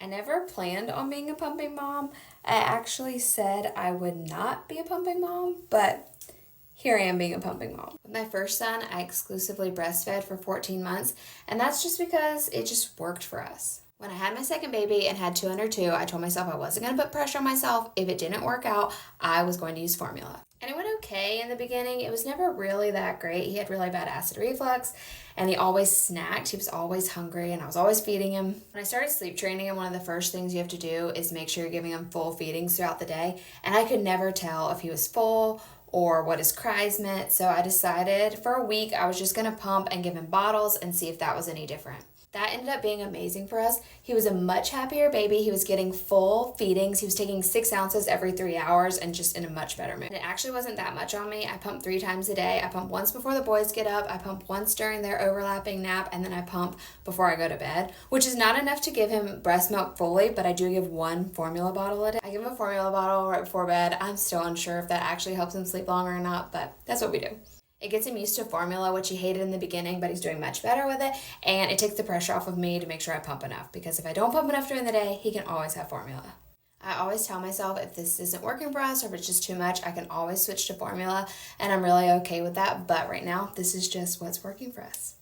I never planned on being a pumping mom. I actually said I would not be a pumping mom, but here I am being a pumping mom. With my first son, I exclusively breastfed for 14 months, and that's just because it just worked for us. When I had my second baby and had two under two, I told myself I wasn't going to put pressure on myself. If it didn't work out, I was going to use formula. And it went okay in the beginning. It was never really that great. He had really bad acid reflux, and he always snacked. He was always hungry, and I was always feeding him. When I started sleep training him, one of the first things you have to do is make sure you're giving him full feedings throughout the day. And I could never tell if he was full or what his cries meant. So I decided for a week I was just going to pump and give him bottles and see if that was any different. That ended up being amazing for us. He was a much happier baby. He was getting full feedings. He was taking 6 ounces every 3 hours and just in a much better mood. And it actually wasn't that much on me. I pump 3 times a day. I pump once before the boys get up. I pump once during their overlapping nap, and then I pump before I go to bed, which is not enough to give him breast milk fully, but I do give 1 formula bottle a day. I give him a formula bottle right before bed. I'm still unsure if that actually helps him sleep longer or not, but that's what we do. It gets him used to formula, which he hated in the beginning, but he's doing much better with it. And it takes the pressure off of me to make sure I pump enough, because if I don't pump enough during the day, he can always have formula. I always tell myself if this isn't working for us or if it's just too much, I can always switch to formula, and I'm really okay with that. But right now, this is just what's working for us.